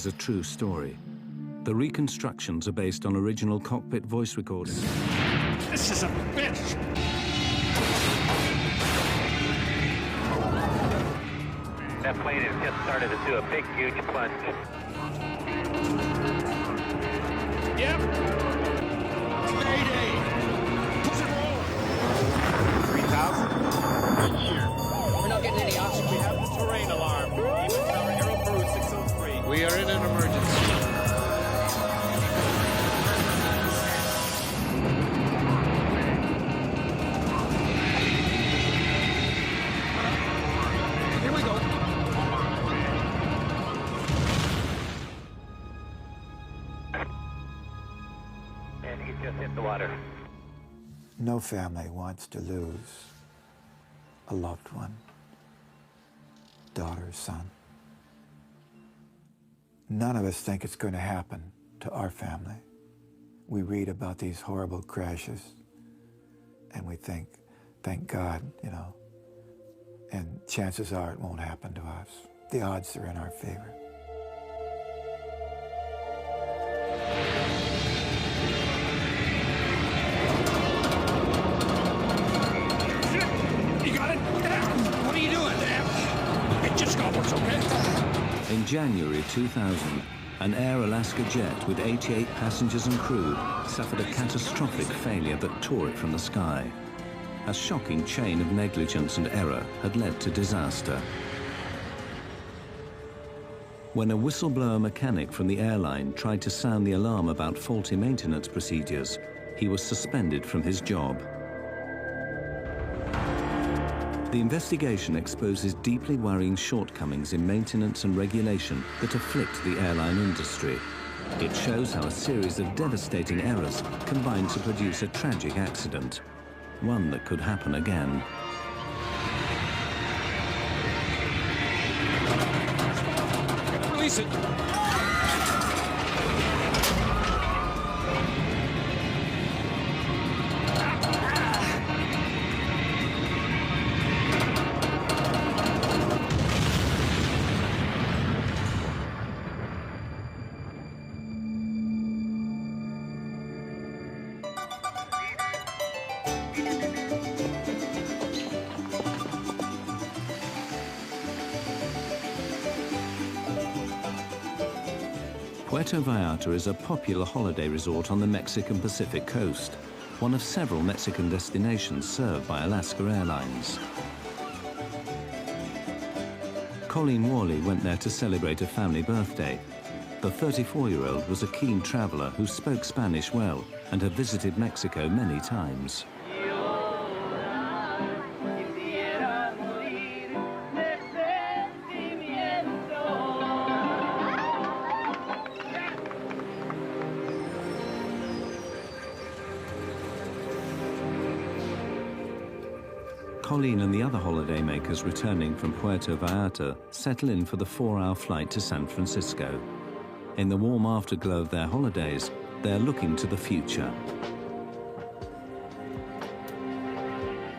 is a true story. The reconstructions are based on original cockpit voice recordings. This is a bitch! That plane has just started to do a big, huge plunge. Yep. Mayday! Push it roll! 3,000? Right here. We're not getting any oxygen. We have the terrain alarm. Our Aero Peru 603. We are in an emergency. Here we go. And he's just hit the water. No family wants to lose a loved one, daughter, son. None of us think it's going to happen to our family. We read about these horrible crashes and we think, thank God, you know, and chances are it won't happen to us. The odds are in our favor. You got it? What are you doing? It just got what's okay. In January 2000, an Air Alaska jet with 88 passengers and crew suffered a catastrophic failure that tore it from the sky. A shocking chain of negligence and error had led to disaster. When a whistleblower mechanic from the airline tried to sound the alarm about faulty maintenance procedures, he was suspended from his job. The investigation exposes deeply worrying shortcomings in maintenance and regulation that afflict the airline industry. It shows how a series of devastating errors combine to produce a tragic accident, one that could happen again. Release it. Puerto Vallarta is a popular holiday resort on the Mexican Pacific coast, one of several Mexican destinations served by Alaska Airlines. Colleen Worley went there to celebrate a family birthday. The 34-year-old was a keen traveler who spoke Spanish well and had visited Mexico many times. Colleen and the other holidaymakers returning from Puerto Vallarta settle in for the 4-hour flight to San Francisco. In the warm afterglow of their holidays, they're looking to the future.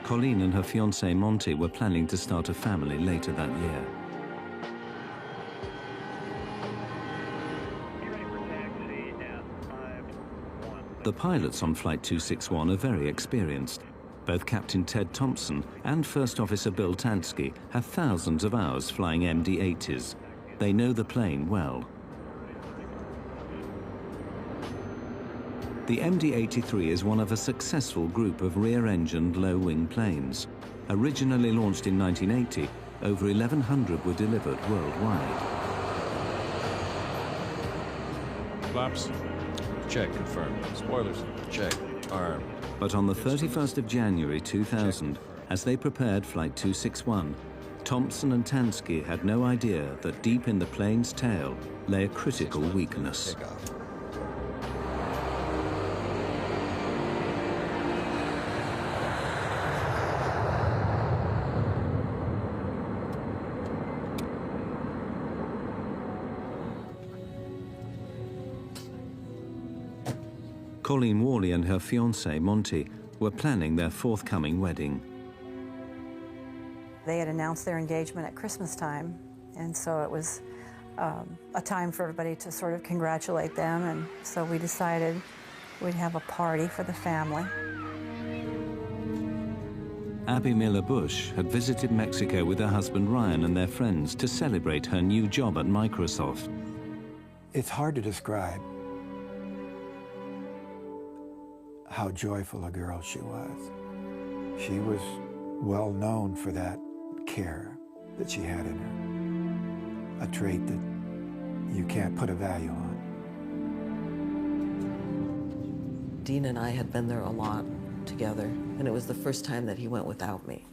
Colleen and her fiancé Monty were planning to start a family later that year. The pilots on Flight 261 are very experienced. Both Captain Ted Thompson and First Officer Bill Tansky have thousands of hours flying MD-80s. They know the plane well. The MD-83 is one of a successful group of rear-engined low-wing planes. Originally launched in 1980, over 1,100 were delivered worldwide. Flaps? Check, confirmed. Spoilers? Check. Arm. But on the 31st of January 2000, as they prepared Flight 261, Thompson and Tansky had no idea that deep in the plane's tail lay a critical weakness. Colleen Worley and her fiancé, Monty, were planning their forthcoming wedding. They had announced their engagement at Christmas time, and so it was a time for everybody to sort of congratulate them, and so we decided we'd have a party for the family. Abby Miller Bush had visited Mexico with her husband Ryan and their friends to celebrate her new job at Microsoft. It's hard to describe how joyful a girl she was. She was well known for that care that she had in her, a trait that you can't put a value on. Dean and I had been there a lot together, and it was the first time that he went without me.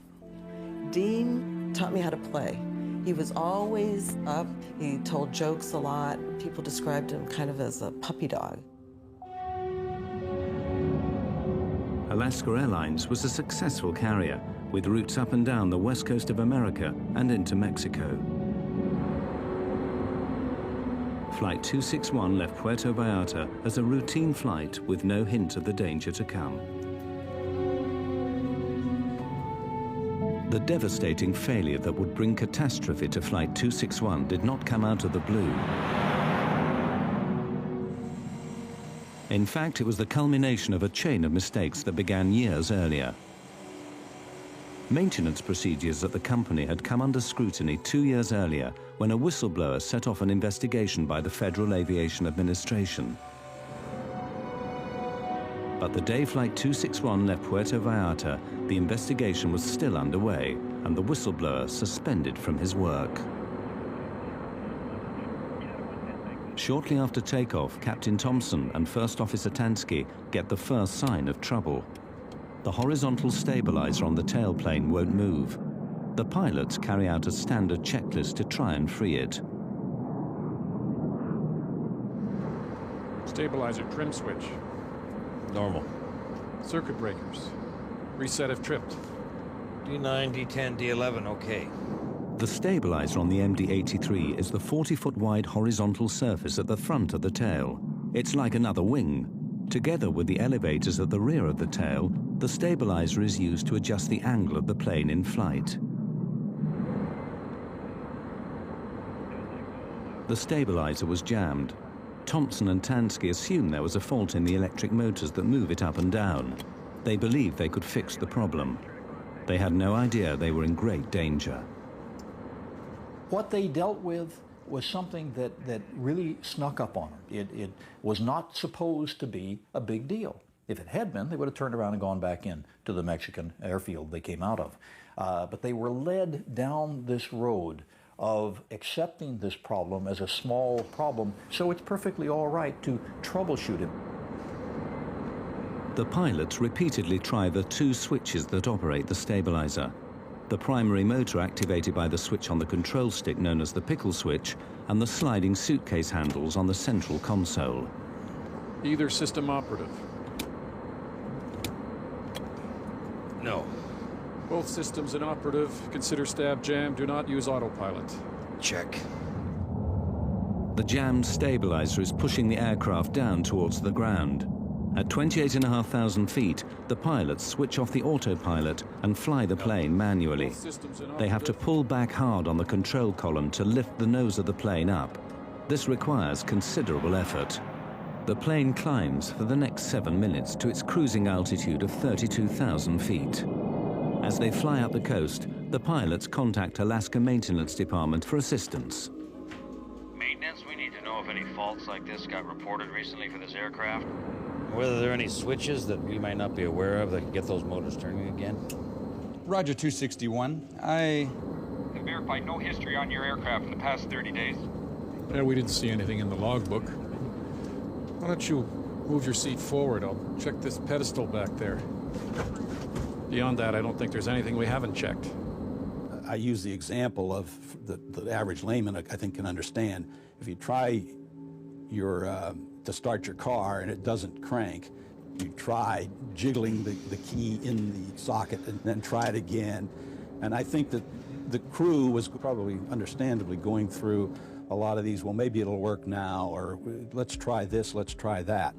Dean taught me how to play. He was always up. He told jokes a lot. People described him kind of as a puppy dog. Alaska Airlines was a successful carrier with routes up and down the west coast of America and into Mexico. Flight 261 left Puerto Vallarta as a routine flight with no hint of the danger to come. The devastating failure that would bring catastrophe to Flight 261 did not come out of the blue. In fact, it was the culmination of a chain of mistakes that began years earlier. Maintenance procedures at the company had come under scrutiny 2 years earlier when a whistleblower set off an investigation by the Federal Aviation Administration. But the day Flight 261 left Puerto Vallarta, the investigation was still underway and the whistleblower suspended from his work. Shortly after takeoff, Captain Thompson and First Officer Tansky get the first sign of trouble. The horizontal stabilizer on the tailplane won't move. The pilots carry out a standard checklist to try and free it. Stabilizer trim switch. Normal. Circuit breakers. Reset if tripped. D9, D10, D11, okay. The stabilizer on the MD-83 is the 40-foot wide horizontal surface at the front of the tail. It's like another wing. Together with the elevators at the rear of the tail, the stabilizer is used to adjust the angle of the plane in flight. The stabilizer was jammed. Thompson and Tansky assumed there was a fault in the electric motors that move it up and down. They believed they could fix the problem. They had no idea they were in great danger. What they dealt with was something that really snuck up on them. It was not supposed to be a big deal. If it had been, they would have turned around and gone back in to the Mexican airfield they came out of. But they were led down this road of accepting this problem as a small problem, so it's perfectly all right to troubleshoot it. The pilots repeatedly try the two switches that operate the stabilizer. The primary motor activated by the switch on the control stick known as the pickle switch, and the sliding suitcase handles on the central console. Either system operative. No. Both systems inoperative. Consider stab jam. Do not use autopilot. Check. The jammed stabilizer is pushing the aircraft down towards the ground. At 28,500 feet, the pilots switch off the autopilot and fly the plane manually. They have to pull back hard on the control column to lift the nose of the plane up. This requires considerable effort. The plane climbs for the next 7 minutes to its cruising altitude of 32,000 feet. As they fly up the coast, the pilots contact Alaska Maintenance Department for assistance. Maintenance, we need to know if any faults like this got reported recently for this aircraft. Whether there are any switches that we might not be aware of that can get those motors turning again. Roger 261. They verified no history on your aircraft in the past 30 days. Yeah, we didn't see anything in the logbook. Why don't you move your seat forward? I'll check this pedestal back there. Beyond that, I don't think there's anything we haven't checked. I use the example of the average layman, I think, can understand. If you try to start your car and it doesn't crank, you try jiggling the key in the socket and then try it again. And I think that the crew was probably understandably going through a lot of these, well, maybe it'll work now, or let's try this, let's try that.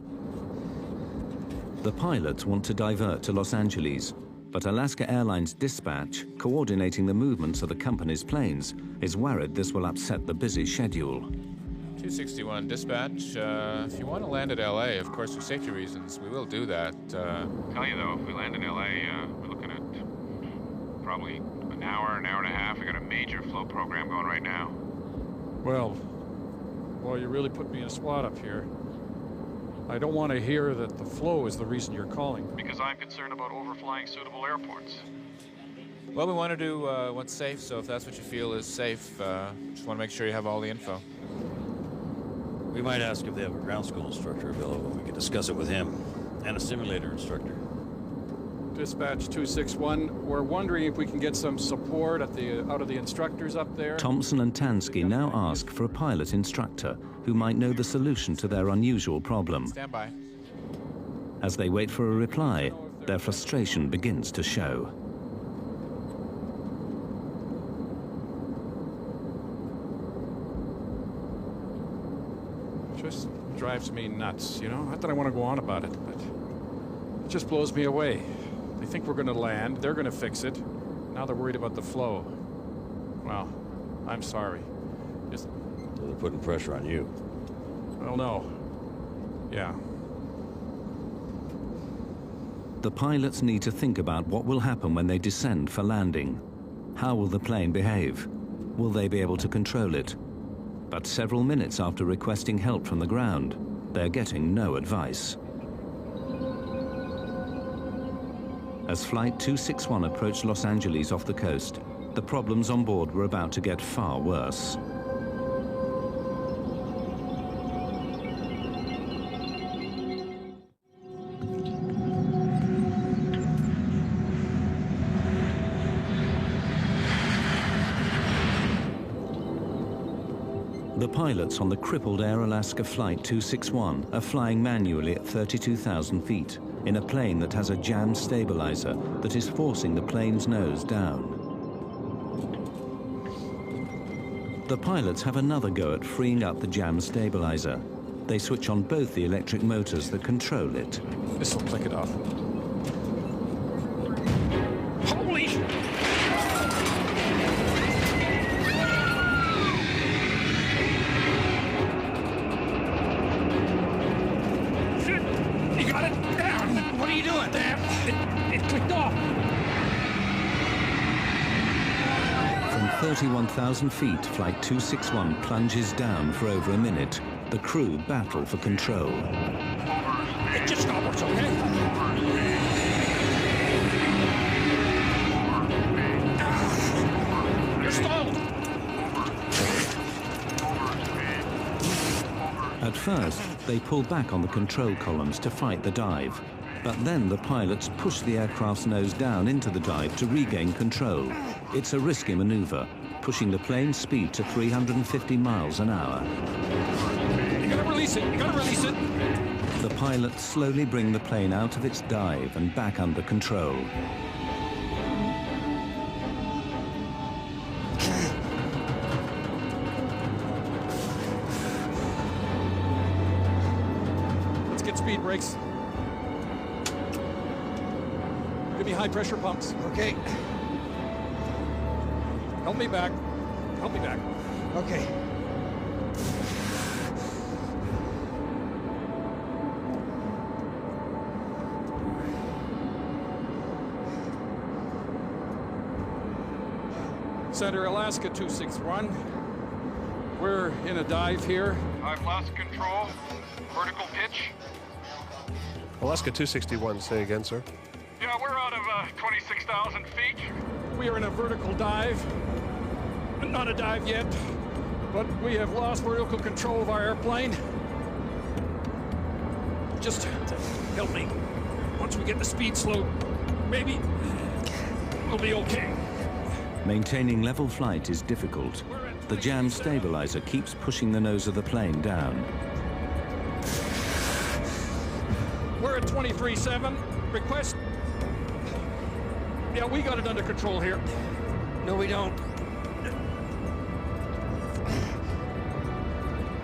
The pilots want to divert to Los Angeles. But Alaska Airlines dispatch, coordinating the movements of the company's planes, is worried this will upset the busy schedule. 261 dispatch. If you want to land at LA, of course, for safety reasons, we will do that. Tell you though, if we land in LA, we're looking at probably an hour and a half. We got a major flow program going right now. Well, you really put me in a spot up here. I don't want to hear that the flow is the reason you're calling. Because I'm concerned about overflying suitable airports. Well, we want to do what's safe, so if that's what you feel is safe, just want to make sure you have all the info. We might ask if they have a ground school instructor available. We could discuss it with him, and a simulator instructor. Dispatch 261, we're wondering if we can get some support out of the instructors up there. Thompson and Tansky now ask for a pilot instructor who might know the solution to their unusual problem. Stand by. As they wait for a reply, their frustration begins to show. Just drives me nuts, you know? Not that I want to go on about it, but it just blows me away. They think we're going to land, they're going to fix it. Now they're worried about the flow. Well, I'm sorry. Just... So they're putting pressure on you. Well, no. Yeah. The pilots need to think about what will happen when they descend for landing. How will the plane behave? Will they be able to control it? But several minutes after requesting help from the ground, they're getting no advice. As Flight 261 approached Los Angeles off the coast, the problems on board were about to get far worse. The pilots on the crippled Air Alaska Flight 261 are flying manually at 32,000 feet in a plane that has a jam stabilizer that is forcing the plane's nose down. The pilots have another go at freeing up the jam stabilizer. They switch on both the electric motors that control it. This will click it off. Holy! You got it down! What are you doing? It clicked off! From 31,000 feet, Flight 261 plunges down for over a minute. The crew battle for control. It just got worse, okay? You're stalled! At first, they pull back on the control columns to fight the dive. But then the pilots push the aircraft's nose down into the dive to regain control. It's a risky maneuver, pushing the plane's speed to 350 miles an hour. You gotta release it! You gotta release it! The pilots slowly bring the plane out of its dive and back under control. Let's get speed brakes. Give me high pressure pumps. Okay. Help me back. Help me back. Okay. Center Alaska 261. We're in a dive here. I've lost control. Vertical pitch. Alaska 261, say again, sir. Yeah, we're out of 26,000 feet. We are in a vertical dive. Not a dive yet, but we have lost vertical control of our airplane. Just help me. Once we get the speed slow, maybe we'll be okay. Maintaining level flight is difficult. The jam stabilizer keeps pushing the nose of the plane down. We're at 23.7. Request. Yeah, we got it under control here. No, we don't.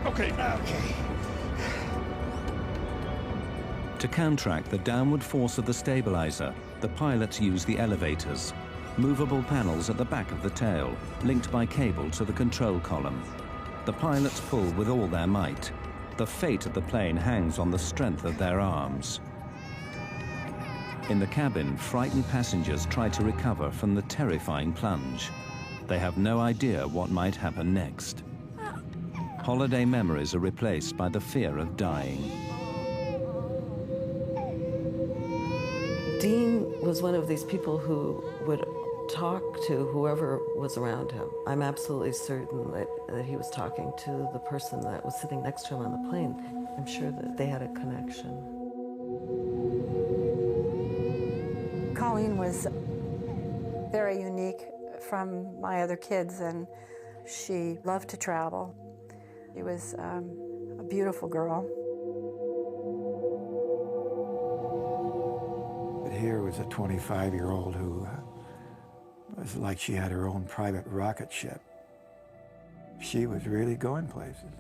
Okay. Okay. To counteract the downward force of the stabilizer, the pilots use the elevators, movable panels at the back of the tail, linked by cable to the control column. The pilots pull with all their might. The fate of the plane hangs on the strength of their arms. In the cabin, frightened passengers try to recover from the terrifying plunge. They have no idea what might happen next. Holiday memories are replaced by the fear of dying. Dean was one of these people who would talk to whoever was around him. I'm absolutely certain that he was talking to the person that was sitting next to him on the plane. I'm sure that they had a connection. Colleen was very unique from my other kids, and she loved to travel. She was a beautiful girl. But here was a 25-year-old who was like she had her own private rocket ship. She was really going places.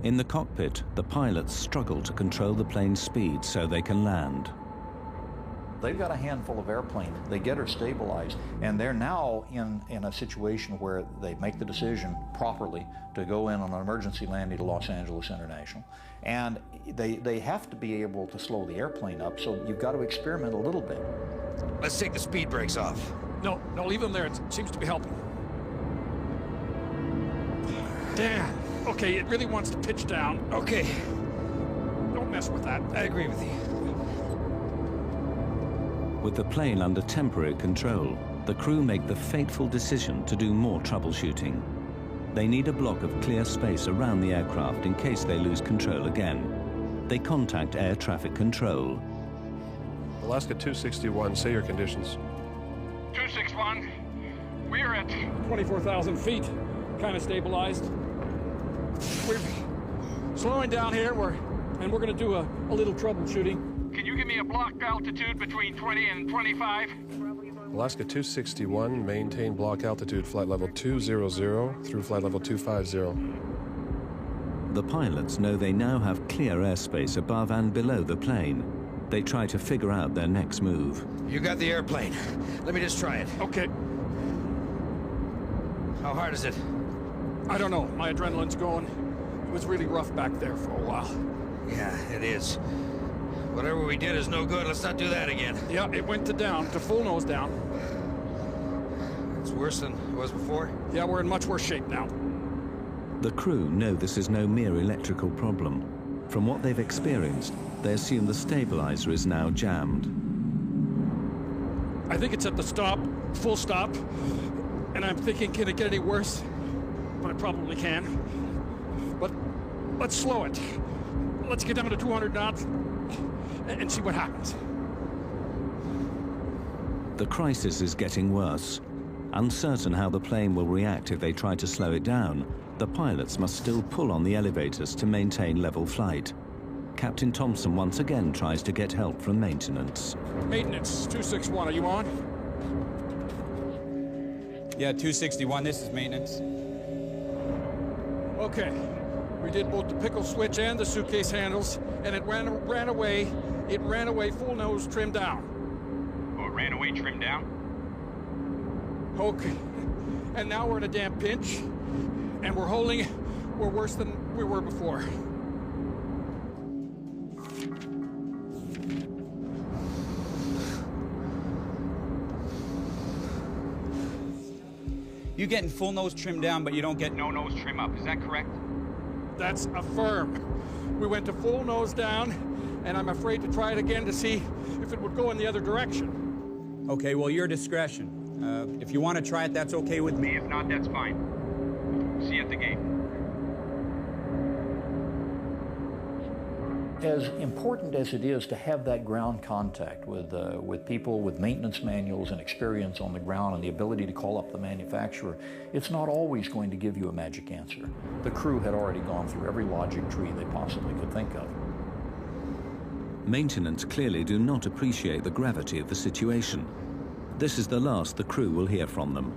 In the cockpit, the pilots struggle to control the plane's speed so they can land. They've got a handful of airplane. They get her stabilized, and they're now in a situation where they make the decision properly to go in on an emergency landing to Los Angeles International. And they have to be able to slow the airplane up, so you've got to experiment a little bit. Let's take the speed brakes off. No, leave them there. It seems to be helping. Damn. Okay, it really wants to pitch down. Okay. Don't mess with that. I agree with you. With the plane under temporary control, the crew make the fateful decision to do more troubleshooting. They need a block of clear space around the aircraft in case they lose control again. They contact air traffic control. Alaska 261, say your conditions. 261, we're at 24,000 feet, kind of stabilized. We're slowing down here, and we're going to do a little troubleshooting. Can you give me a block altitude between 20 and 25? Alaska 261, maintain block altitude flight level 200 through flight level 250. The pilots know they now have clear airspace above and below the plane. They try to figure out their next move. You got the airplane. Let me just try it. Okay. How hard is it? I don't know. My adrenaline's going. It was really rough back there for a while. Yeah, it is. Whatever we did is no good. Let's not do that again. Yeah, it went to full nose down. It's worse than it was before? Yeah, we're in much worse shape now. The crew know this is no mere electrical problem. From what they've experienced, they assume the stabilizer is now jammed. I think it's at the stop, full stop, and I'm thinking, can it get any worse? But it probably can. But let's slow it. Let's get down to 200 knots and see what happens. The crisis is getting worse. Uncertain how the plane will react if they try to slow it down, the pilots must still pull on the elevators to maintain level flight. Captain Thompson once again tries to get help from maintenance. Maintenance, 261, are you on? Yeah, 261, this is maintenance. Okay, we did both the pickle switch and the suitcase handles, and it ran away. It ran away full nose, trimmed down. Oh, it ran away trimmed down? Okay, and now we're in a damn pinch, and we're worse than we were before. You getting full nose trimmed down, but you don't get no nose trim up. Is that correct? That's affirmed. We went to full nose down, and I'm afraid to try it again to see if it would go in the other direction. Okay, well, your discretion. If you want to try it, that's okay with me. If not, that's fine. See you at the gate. As important as it is to have that ground contact with people with maintenance manuals and experience on the ground and the ability to call up the manufacturer, it's not always going to give you a magic answer. The crew had already gone through every logic tree they possibly could think of. Maintenance clearly do not appreciate the gravity of the situation. This is the last the crew will hear from them.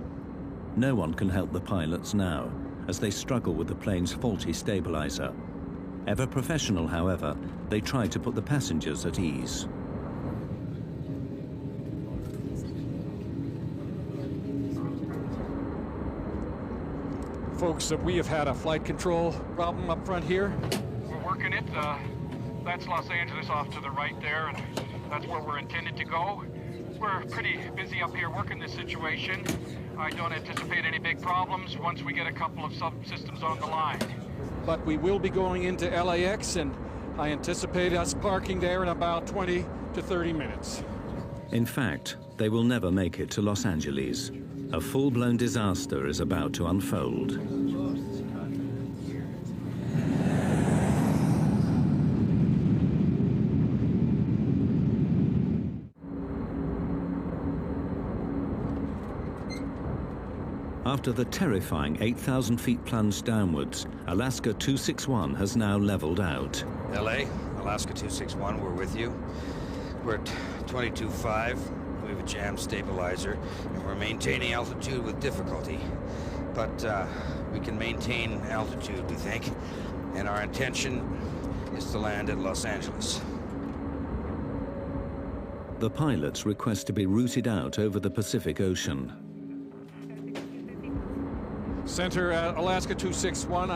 No one can help the pilots now, as they struggle with the plane's faulty stabilizer. Ever professional, however, they try to put the passengers at ease. Folks, we have had a flight control problem up front here. We're working it. That's Los Angeles off to the right there, and that's where we're intended to go. We're pretty busy up here working this situation. I don't anticipate any big problems once we get a couple of subsystems on the line. But we will be going into LAX, and I anticipate us parking there in about 20 to 30 minutes. In fact, they will never make it to Los Angeles. A full-blown disaster is about to unfold. After the terrifying 8,000 feet plunge downwards, Alaska 261 has now leveled out. LA, Alaska 261, we're with you. We're at 22.5. We have a jam stabilizer, and we're maintaining altitude with difficulty. But we can maintain altitude, we think, and our intention is to land at Los Angeles. The pilots request to be routed out over the Pacific Ocean. Center, Alaska 261,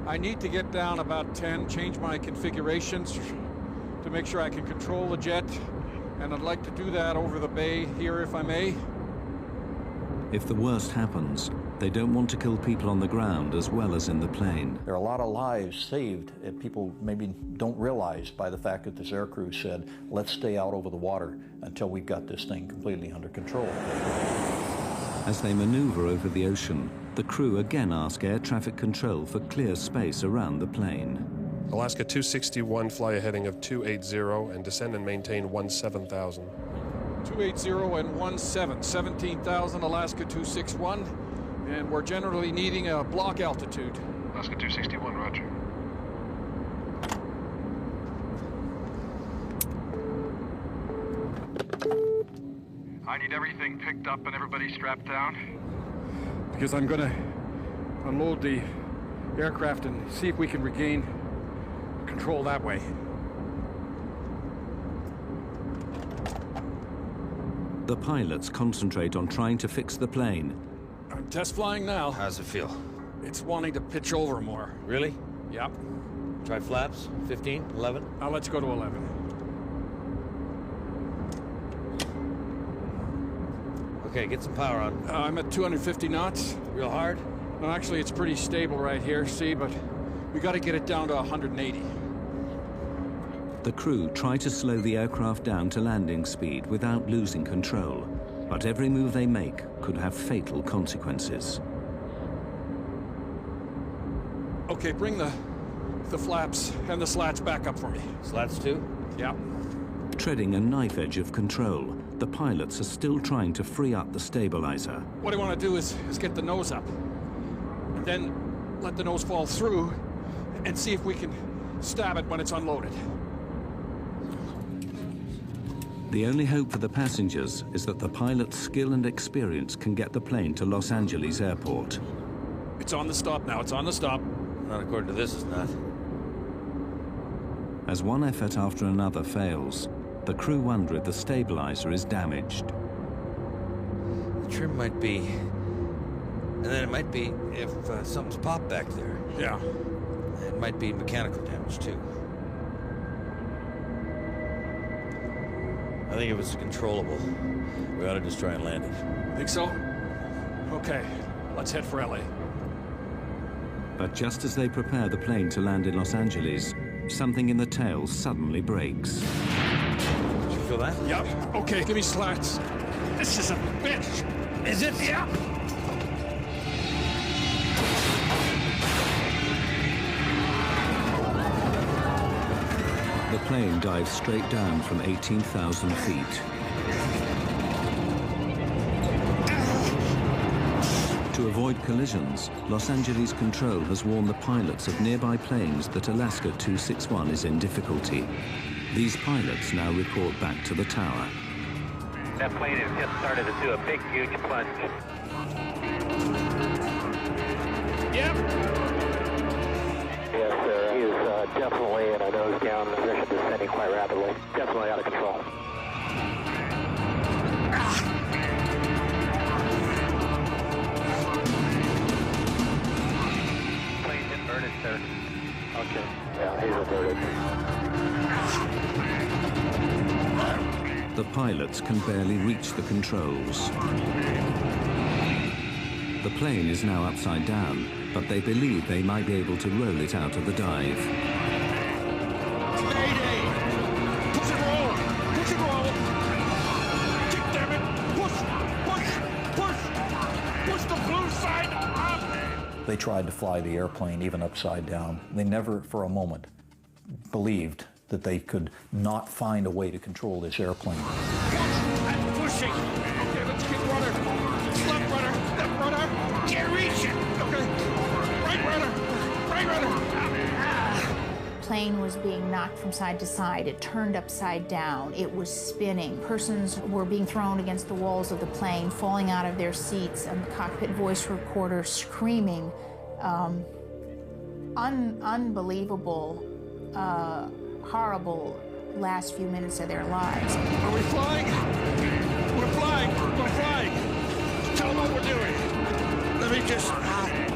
I need to get down about 10, change my configurations to make sure I can control the jet, and I'd like to do that over the bay here, if I may. If the worst happens, they don't want to kill people on the ground as well as in the plane. There are a lot of lives saved that people maybe don't realize by the fact that this aircrew said, let's stay out over the water until we've got this thing completely under control. As they maneuver over the ocean, the crew again ask air traffic control for clear space around the plane. Alaska 261, fly a heading of 280 and descend and maintain 17,000. 280 and 17,000, Alaska 261, and we're generally needing a block altitude. Alaska 261, roger. I need everything picked up and everybody strapped down. Because I'm gonna unload the aircraft and see if we can regain control that way. The pilots concentrate on trying to fix the plane. I'm test flying now. How's it feel? It's wanting to pitch over more. Really? Yep. Try flaps, 15, 11? Let's go to 11. Okay, get some power on. I'm at 250 knots. Real hard? No, actually, it's pretty stable right here, see, but we got to get it down to 180. The crew try to slow the aircraft down to landing speed without losing control, but every move they make could have fatal consequences. Okay, bring the flaps and the slats back up for me. Slats too? Yeah. Treading a knife edge of control, the pilots are still trying to free up the stabilizer. What I want to do is get the nose up, and then let the nose fall through, and see if we can stab it when it's unloaded. The only hope for the passengers is that the pilot's skill and experience can get the plane to Los Angeles Airport. It's on the stop now, it's on the stop. Not according to this, it's not. As one effort after another fails, the crew wonder if the stabilizer is damaged. The trim might be, and then it might be if something's popped back there. Yeah. It might be mechanical damage too. I think if it's controllable, we ought to just try and land it. Think so? Okay, let's head for LA. But just as they prepare the plane to land in Los Angeles, something in the tail suddenly breaks. Did you feel that? Yep. Okay, give me slats. This is a bitch. Is it? Yeah. The plane dives straight down from 18,000 feet. To avoid collisions, Los Angeles Control has warned the pilots of nearby planes that Alaska 261 is in difficulty. These pilots now report back to the tower. That plane has just started to do a big, huge plunge. Yep. Yes, sir. He is definitely in a nose down position, descending quite rapidly. Definitely out of control. Plane's inverted, sir. Okay. Yeah, he's inverted. The pilots can barely reach the controls. The plane is now upside down, but they believe they might be able to roll it out of the dive. Mayday! Push and roll! Push and roll! Kick, damn it! Push! Push! Push! Push the blue side up! They tried to fly the airplane even upside down. They never for a moment believed that they could not find a way to control this airplane. I'm pushing! Okay, let's keep rudder! Left rudder! Left rudder! Can't reach it! Okay! Right rudder! Right rudder! Plane was being knocked from side to side. It turned upside down. It was spinning. Persons were being thrown against the walls of the plane, falling out of their seats, and the cockpit voice recorder screaming. Unbelievable, horrible last few minutes of their lives. Are we flying? We're flying! We're flying! Tell them what we're doing. Let me just...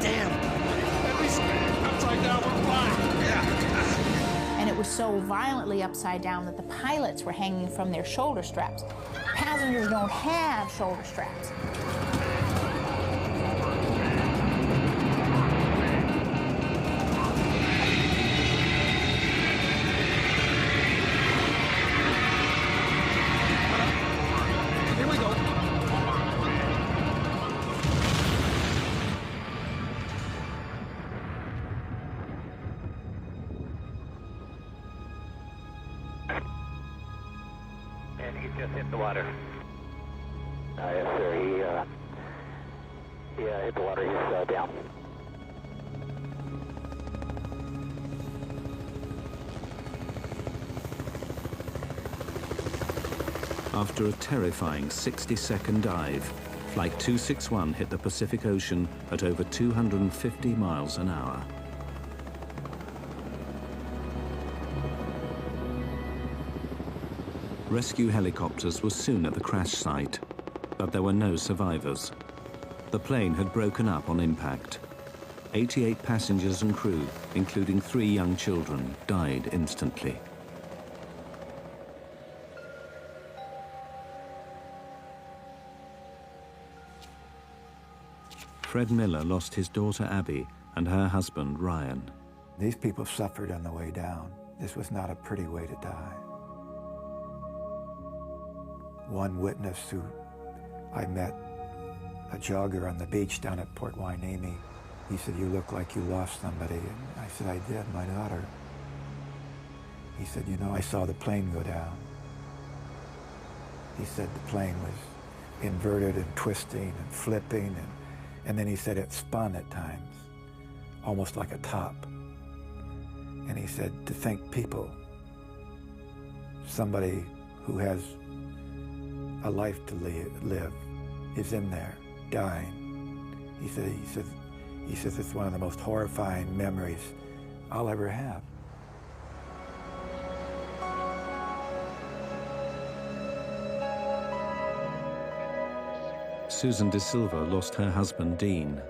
damn. At least upside down, we're flying. Yeah. And it was so violently upside down that the pilots were hanging from their shoulder straps. Passengers don't have shoulder straps. Here we go. And he just hit the water. Yes, sir. He hit the water. He's down. After a terrifying 60-second dive, Flight 261 hit the Pacific Ocean at over 250 miles an hour. Rescue helicopters were soon at the crash site, but there were no survivors. The plane had broken up on impact. 88 passengers and crew, including 3 young children, died instantly. Fred Miller lost his daughter Abby and her husband Ryan. These people suffered on the way down. This was not a pretty way to die. One witness who I met, a jogger on the beach down at Port Hueneme, he said, "You look like you lost somebody." And I said, "I did, my daughter." He said, "You know, I saw the plane go down." He said the plane was inverted and twisting and flipping, and then he said it spun at times, almost like a top. And he said, to think people, somebody who has a life to live is in there, dying. He says it's one of the most horrifying memories I'll ever have. Susan De Silva lost her husband, Dean.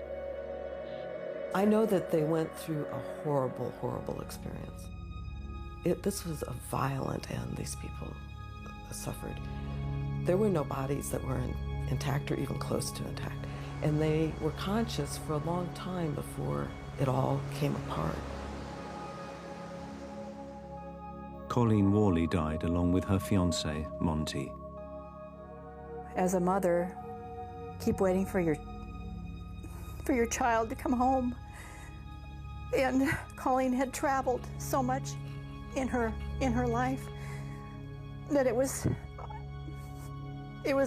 I know that they went through a horrible, horrible experience. This was a violent end these people suffered. There were no bodies that were intact or even close to intact. And they were conscious for a long time before it all came apart. Colleen Worley died along with her fiancé, Monty. As a mother, keep waiting for your child to come home. And Colleen had traveled so much in her life that it was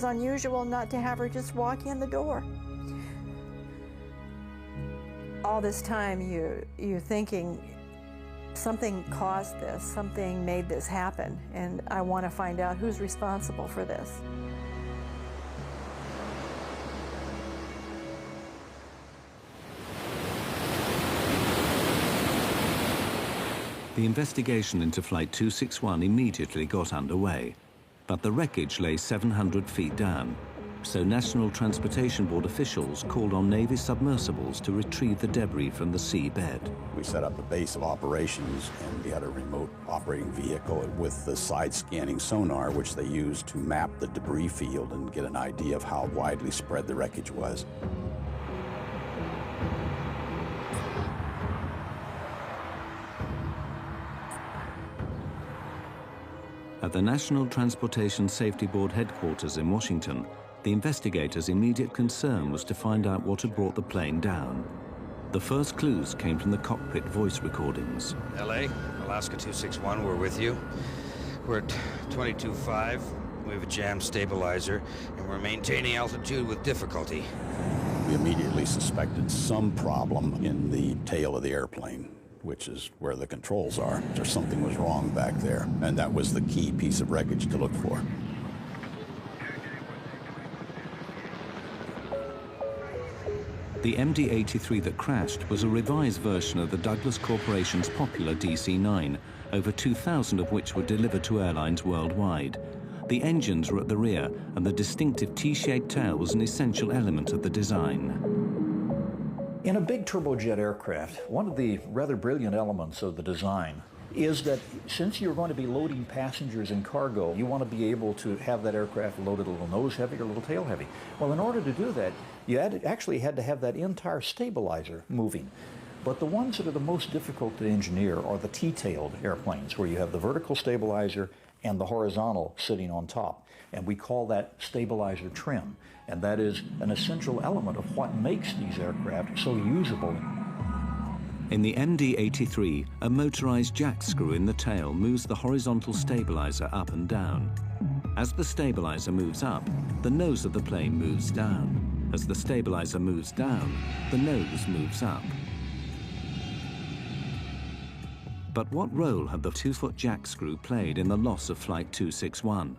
unusual not to have her just walk in the door. All this time you're thinking something caused this, something made this happen, and I want to find out who's responsible for this. The investigation into Flight 261 immediately got underway, but the wreckage lay 700 feet down, so National Transportation Board officials called on Navy submersibles to retrieve the debris from the seabed. We set up a base of operations, and we had a remote operating vehicle with the side-scanning sonar, which they used to map the debris field and get an idea of how widely spread the wreckage was. At the National Transportation Safety Board headquarters in Washington, the investigators' immediate concern was to find out what had brought the plane down. The first clues came from the cockpit voice recordings. LA, Alaska 261, we're with you. We're at 22.5. We have a jam stabilizer, and we're maintaining altitude with difficulty. We immediately suspected some problem in the tail of the airplane, which is where the controls are. Or something was wrong back there, and that was the key piece of wreckage to look for. The MD-83 that crashed was a revised version of the Douglas Corporation's popular DC-9, over 2,000 of which were delivered to airlines worldwide. The engines were at the rear, and the distinctive T-shaped tail was an essential element of the design. In a big turbojet aircraft, one of the rather brilliant elements of the design is that since you're going to be loading passengers and cargo, you want to be able to have that aircraft loaded a little nose heavy or a little tail heavy. Well, in order to do that, you actually had to have that entire stabilizer moving. But the ones that are the most difficult to engineer are the T-tailed airplanes, where you have the vertical stabilizer and the horizontal sitting on top. And we call that stabilizer trim. And that is an essential element of what makes these aircraft so usable. In the MD-83, a motorized jack screw in the tail moves the horizontal stabilizer up and down. As the stabilizer moves up, the nose of the plane moves down. As the stabilizer moves down, the nose moves up. But what role had the 2-foot jack screw played in the loss of Flight 261?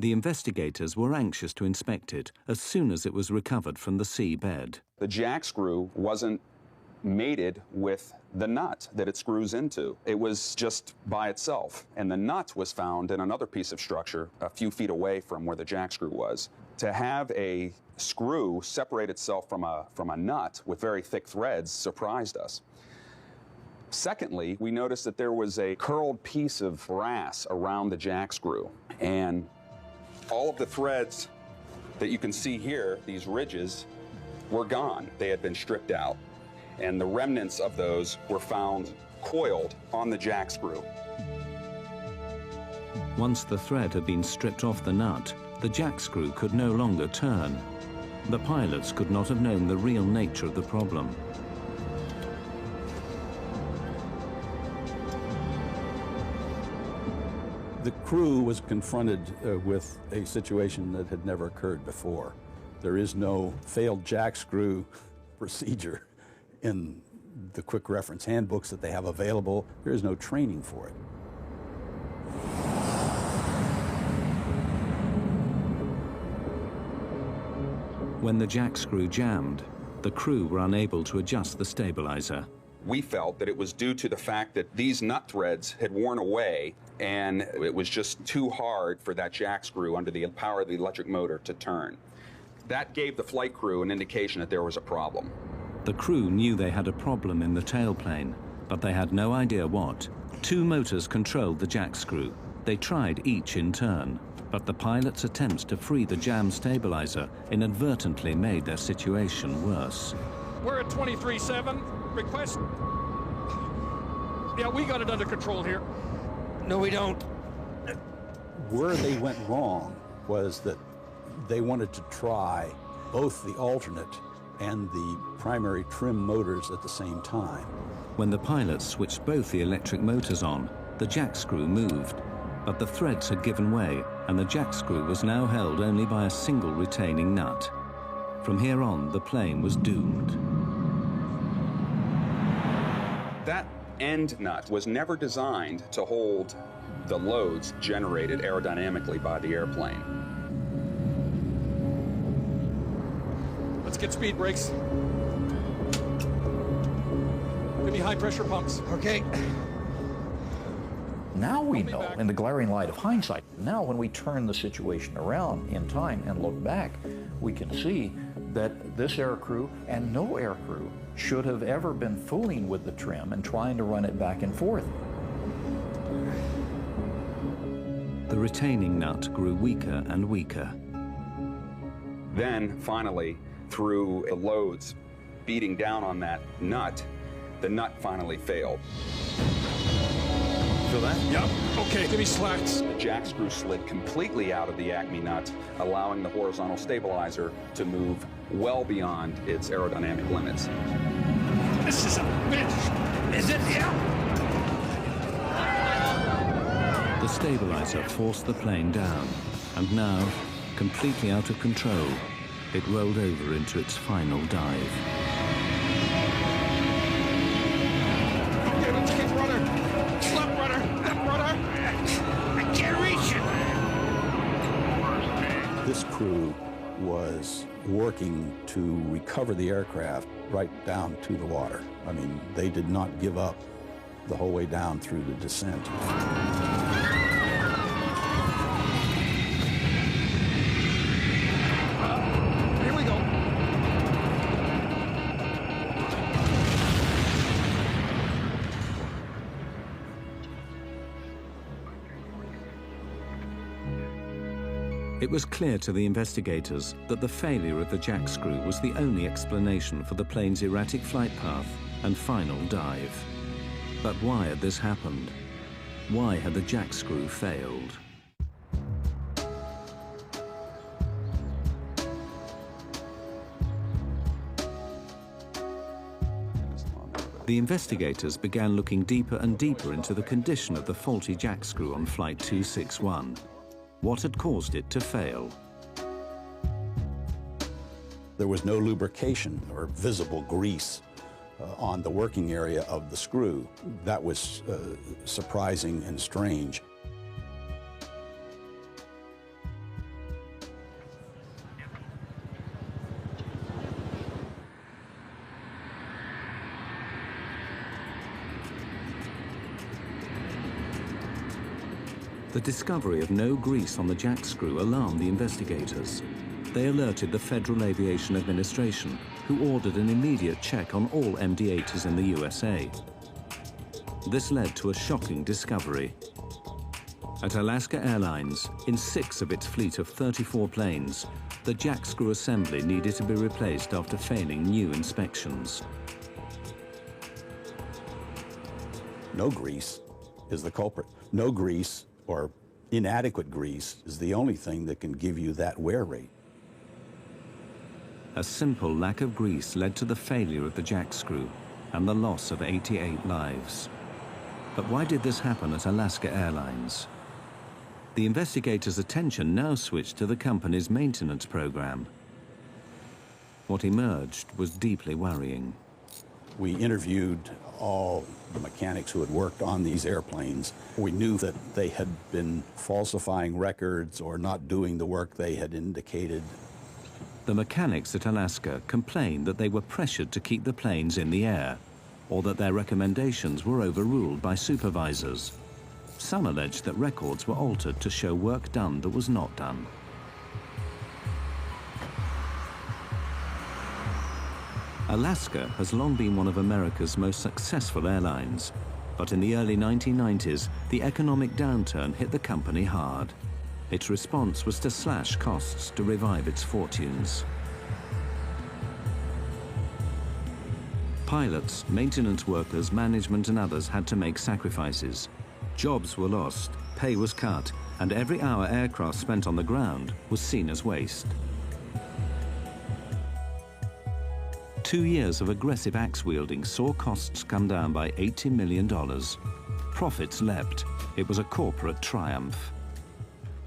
The investigators were anxious to inspect it as soon as it was recovered from the seabed. The jack screw wasn't mated with the nut that it screws into. It was just by itself, and the nut was found in another piece of structure a few feet away from where the jack screw was. To have a screw separate itself from a nut with very thick threads surprised us. Secondly, we noticed that there was a curled piece of brass around the jack screw, and all of the threads that you can see here, these ridges, were gone. They had been stripped out, and the remnants of those were found coiled on the jack screw. Once the thread had been stripped off the nut, the jack screw could no longer turn. The pilots could not have known the real nature of the problem. The crew was confronted with a situation that had never occurred before. There is no failed jack screw procedure in the quick reference handbooks that they have available. There is no training for it. When the jack screw jammed, the crew were unable to adjust the stabilizer. We felt that it was due to the fact that these nut threads had worn away, and it was just too hard for that jack screw under the power of the electric motor to turn. That gave the flight crew an indication that there was a problem. The crew knew they had a problem in the tailplane, but they had no idea what. 2 motors controlled the jack screw. They tried each in turn, but the pilot's attempts to free the jammed stabilizer inadvertently made their situation worse. We're at 23.7. Request. Yeah, we got it under control here. No, we don't. Where they went wrong was that they wanted to try both the alternate and the primary trim motors at the same time. When the pilots switched both the electric motors on, the jack screw moved, but the threads had given way, and the jack screw was now held only by a single retaining nut. From here on, the plane was doomed. That end nut was never designed to hold the loads generated aerodynamically by the airplane. Let's get speed brakes. Give me high pressure pumps. Okay. Now we know, in the glaring light of hindsight, now when we turn the situation around in time and look back, we can see that this aircrew and no aircrew should have ever been fooling with the trim and trying to run it back and forth. The retaining nut grew weaker and weaker. Then, finally, through the loads beating down on that nut, the nut finally failed. Feel that? Yep. Okay, give me slacks. The jack screw slid completely out of the Acme nut, allowing the horizontal stabilizer to move well beyond its aerodynamic limits. This is a bitch! Is it? Yeah! The stabilizer forced the plane down, and now, completely out of control, it rolled over into its final dive. Okay, let's keep running. Left rudder, left rudder. I can't reach it. This crew was working to recover the aircraft right down to the water. I mean, they did not give up the whole way down through the descent. Here we go. It was clear to the investigators that the failure of the jack screw was the only explanation for the plane's erratic flight path and final dive. But why had this happened? Why had the jack screw failed? The investigators began looking deeper and deeper into the condition of the faulty jack screw on Flight 261. What had caused it to fail? There was no lubrication or visible grease on the working area of the screw. That was surprising and strange. The discovery of no grease on the jack screw alarmed the investigators. They alerted the Federal Aviation Administration, who ordered an immediate check on all MD-80s in the USA. This led to a shocking discovery. At Alaska Airlines, in 6 of its fleet of 34 planes, the jack screw assembly needed to be replaced after failing new inspections. No grease is the culprit. No grease or inadequate grease is the only thing that can give you that wear rate. A simple lack of grease led to the failure of the jack screw and the loss of 88 lives. But why did this happen at Alaska Airlines? The investigators' attention now switched to the company's maintenance program. What emerged was deeply worrying. We interviewed all the mechanics who had worked on these airplanes. We knew that they had been falsifying records or not doing the work they had indicated. The mechanics at Alaska complained that they were pressured to keep the planes in the air, or that their recommendations were overruled by supervisors. Some alleged that records were altered to show work done that was not done. Alaska has long been one of America's most successful airlines, but in the early 1990s, the economic downturn hit the company hard. Its response was to slash costs to revive its fortunes. Pilots, maintenance workers, management and others had to make sacrifices. Jobs were lost, pay was cut, and every hour aircraft spent on the ground was seen as waste. 2 years of aggressive axe-wielding saw costs come down by $80 million. Profits leapt. It was a corporate triumph.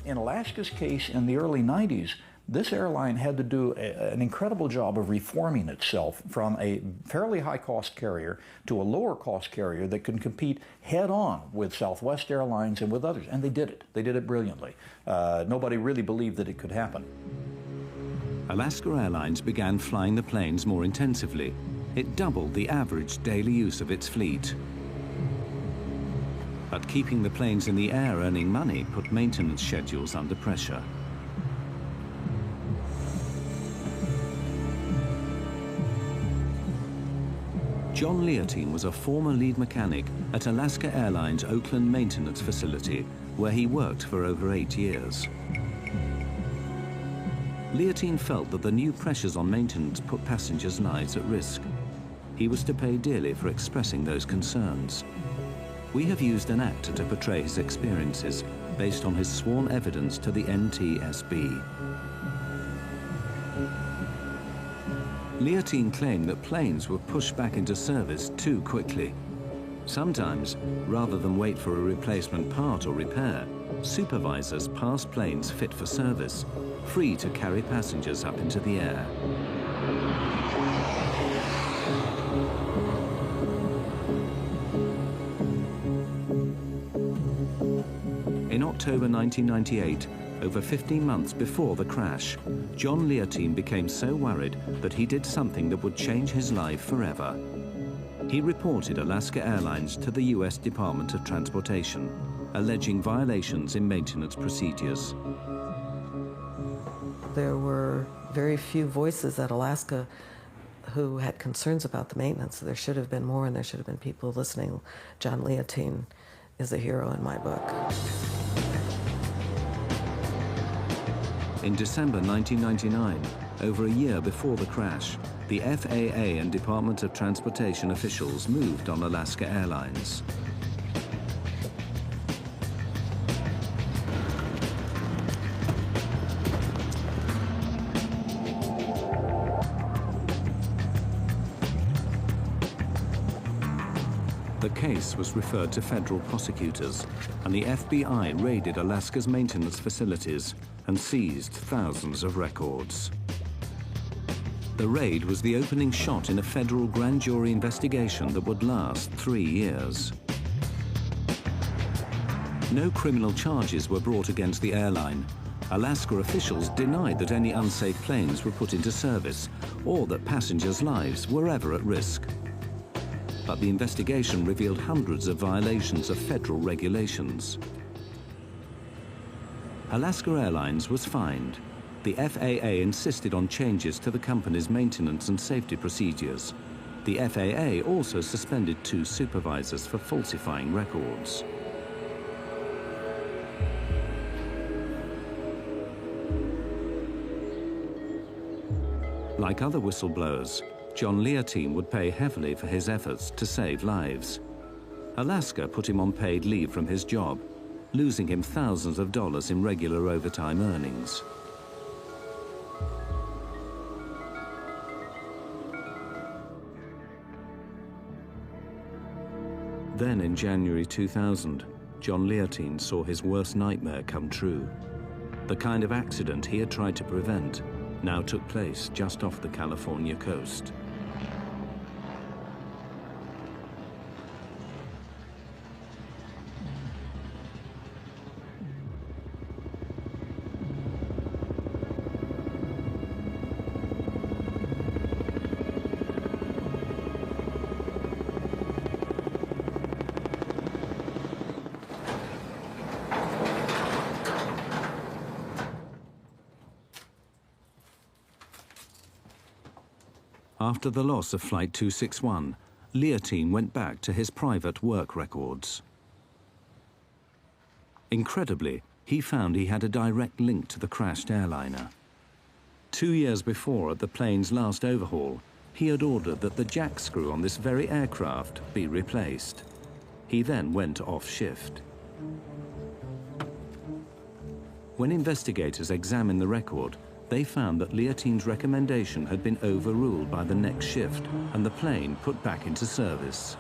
In Alaska's case, in the early 90s, this airline had to do an incredible job of reforming itself from a fairly high-cost carrier to a lower-cost carrier that could compete head-on with Southwest Airlines and with others. And they did it. They did it brilliantly. Nobody really believed that it could happen. Alaska Airlines began flying the planes more intensively. It doubled the average daily use of its fleet. But keeping the planes in the air earning money put maintenance schedules under pressure. John Leotine was a former lead mechanic at Alaska Airlines Oakland maintenance facility, where he worked for over 8 years. Leotine felt that the new pressures on maintenance put passengers' lives at risk. He was to pay dearly for expressing those concerns. We have used an actor to portray his experiences based on his sworn evidence to the NTSB. Leotine claimed that planes were pushed back into service too quickly. Sometimes, rather than wait for a replacement part or repair, supervisors passed planes fit for service, free to carry passengers up into the air. In October 1998, over 15 months before the crash, John Leotine became so worried that he did something that would change his life forever. He reported Alaska Airlines to the U.S. Department of Transportation, alleging violations in maintenance procedures. There were very few voices at Alaska who had concerns about the maintenance. There should have been more, and there should have been people listening. John Leotine is a hero in my book. In December 1999, over a year before the crash, the FAA and Department of Transportation officials moved on Alaska Airlines. The case was referred to federal prosecutors, and the FBI raided Alaska's maintenance facilities and seized thousands of records. The raid was the opening shot in a federal grand jury investigation that would last 3 years. No criminal charges were brought against the airline. Alaska officials denied that any unsafe planes were put into service or that passengers' lives were ever at risk. But the investigation revealed hundreds of violations of federal regulations. Alaska Airlines was fined. The FAA insisted on changes to the company's maintenance and safety procedures. The FAA also suspended 2 supervisors for falsifying records. Like other whistleblowers, John Leotine would pay heavily for his efforts to save lives. Alaska put him on paid leave from his job, losing him thousands of dollars in regular overtime earnings. Then in January 2000, John Leotine saw his worst nightmare come true. The kind of accident he had tried to prevent now took place just off the California coast. After the loss of Flight 261, Leotine went back to his private work records. Incredibly, he found he had a direct link to the crashed airliner. 2 years before, at the plane's last overhaul, he had ordered that the jack screw on this very aircraft be replaced. He then went off shift. When investigators examined the record, they found that Leotine's recommendation had been overruled by the next shift and the plane put back into service.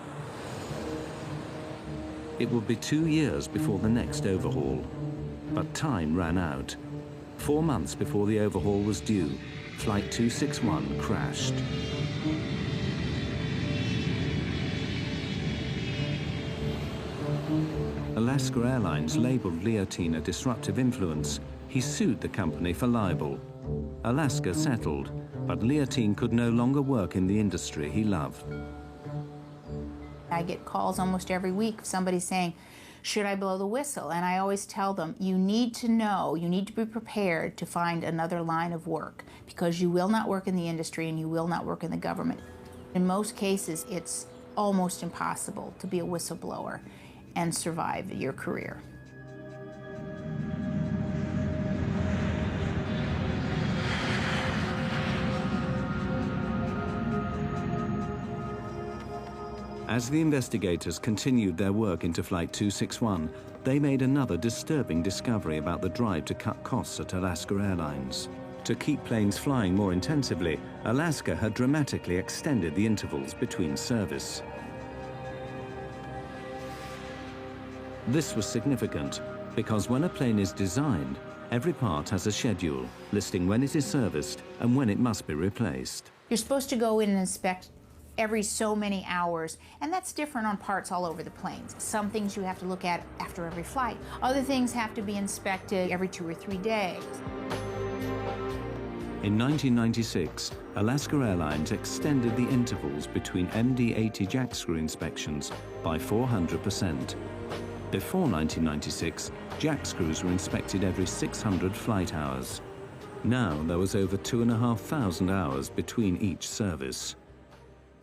It would be 2 years before the next overhaul, but time ran out. 4 months before the overhaul was due, Flight 261 crashed. Alaska Airlines labeled Leotine a disruptive influence. He sued the company for libel. Alaska settled, but Leotine could no longer work in the industry he loved. I get calls almost every week of somebody saying, Should I blow the whistle? And I always tell them, you need to know, you need to be prepared to find another line of work, because you will not work in the industry and you will not work in the government. In most cases, it's almost impossible to be a whistleblower and survive your career. As the investigators continued their work into Flight 261, they made another disturbing discovery about the drive to cut costs at Alaska Airlines. To keep planes flying more intensively, Alaska had dramatically extended the intervals between service. This was significant because when a plane is designed, every part has a schedule listing when it is serviced and when it must be replaced. You're supposed to go in and inspect every so many hours, and that's different on parts all over the planes. Some things you have to look at after every flight. Other things have to be inspected every 2 or 3 days. In 1996, Alaska Airlines extended the intervals between MD-80 jack screw inspections by 400%. Before 1996, jack screws were inspected every 600 flight hours. Now there was over 2,500 hours between each service.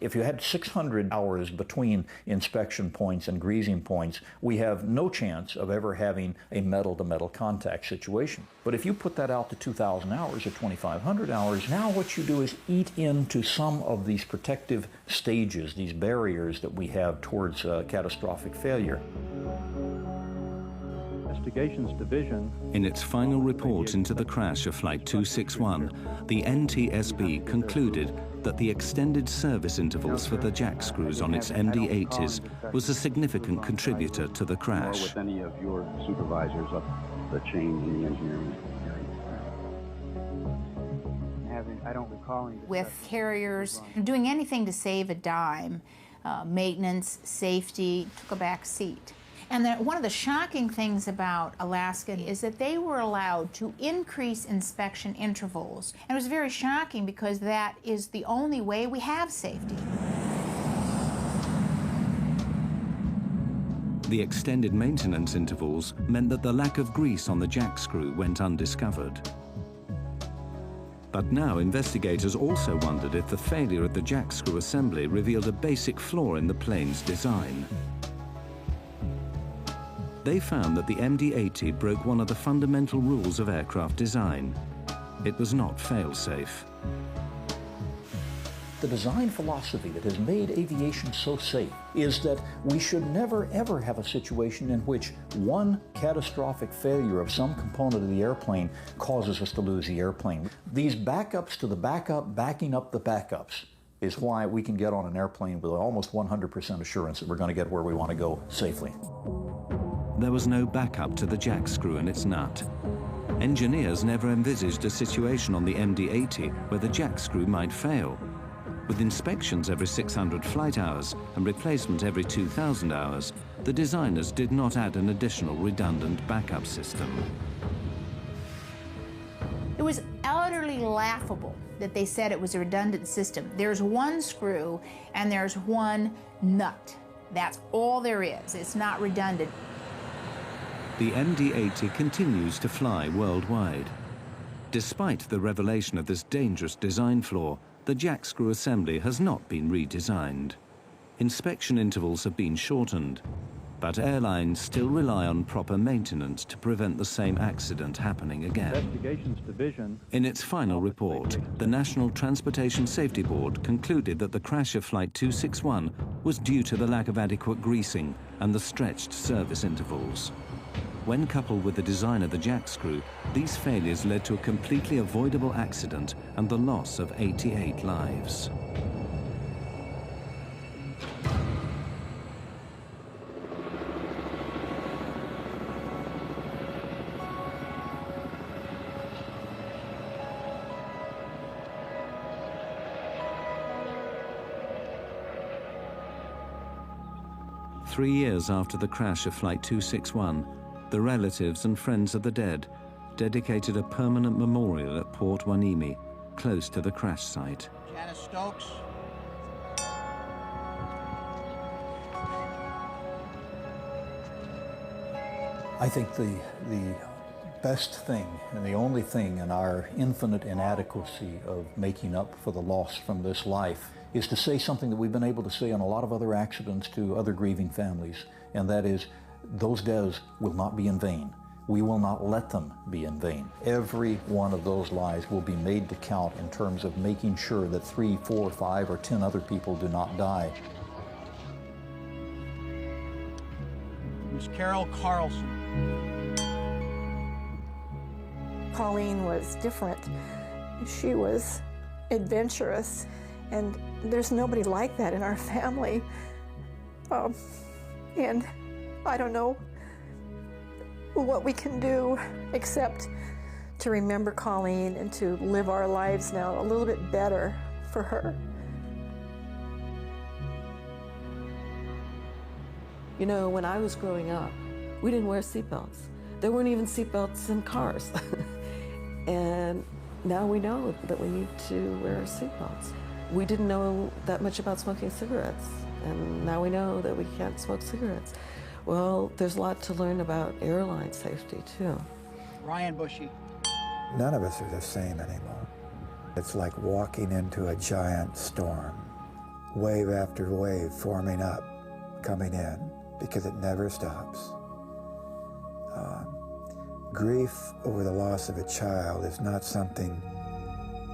If you had 600 hours between inspection points and greasing points, we have no chance of ever having a metal-to-metal contact situation. But if you put that out to 2,000 hours or 2,500 hours, now what you do is eat into some of these protective stages, these barriers that we have towards catastrophic failure. Investigations Division. In its final report into the crash of Flight 261, the NTSB concluded that the extended service intervals for the jack screws on its MD-80s was a significant contributor to the crash. With any of your supervisors up the chain in the engineering area. I don't recall any with carriers doing anything to save a dime, maintenance, safety, took a back seat. And one of the shocking things about Alaska is that they were allowed to increase inspection intervals. And it was very shocking because that is the only way we have safety. The extended maintenance intervals meant that the lack of grease on the jack screw went undiscovered. But now investigators also wondered if the failure of the jack screw assembly revealed a basic flaw in the plane's design. They found that the MD-80 broke one of the fundamental rules of aircraft design. It was not fail-safe. The design philosophy that has made aviation so safe is that we should never ever have a situation in which one catastrophic failure of some component of the airplane causes us to lose the airplane. These backups to the backup, backing up the backups, is why we can get on an airplane with almost 100% assurance that we're going to get where we want to go safely. There was no backup to the jack screw and its nut. Engineers never envisaged a situation on the MD-80 where the jack screw might fail. With inspections every 600 flight hours and replacement every 2,000 hours, the designers did not add an additional redundant backup system. It was utterly laughable that they said it was a redundant system. There's one screw and there's one nut. That's all there is. It's not redundant. The MD-80 continues to fly worldwide. Despite the revelation of this dangerous design flaw, the jack screw assembly has not been redesigned. Inspection intervals have been shortened, but airlines still rely on proper maintenance to prevent the same accident happening again. Investigations Division. In its final report, the National Transportation Safety Board concluded that the crash of Flight 261 was due to the lack of adequate greasing and the stretched service intervals. When coupled with the design of the jack screw, these failures led to a completely avoidable accident and the loss of 88 lives. Three years after the crash of Flight 261, the relatives and friends of the dead dedicated a permanent memorial at Port Hueneme, close to the crash site. Janice Stokes. I think the best thing and the only thing in our infinite inadequacy of making up for the loss from this life is to say something that we've been able to say on a lot of other accidents to other grieving families, and that is, those deaths will not be in vain. We will not let them be in vain. Every one of those lives will be made to count in terms of making sure that 3, 4, 5, or 10 other people do not die. Miss Carol Carlson. Colleen was different. She was adventurous, and there's nobody like that in our family. And I don't know what we can do except to remember Colleen and to live our lives now a little bit better for her. You know, when I was growing up, we didn't wear seatbelts. There weren't even seatbelts in cars. And now we know that we need to wear seatbelts. We didn't know that much about smoking cigarettes, and now we know that we can't smoke cigarettes. Well, there's a lot to learn about airline safety, too. Ryan Bushy. None of us are the same anymore. It's like walking into a giant storm, wave after wave forming up, coming in, because it never stops. Grief over the loss of a child is not something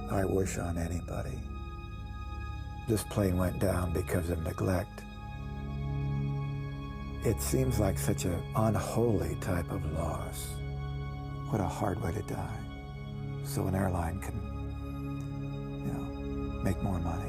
I wish on anybody. This plane went down because of neglect. It seems like such an unholy type of loss. What a hard way to die. So an airline can, make more money.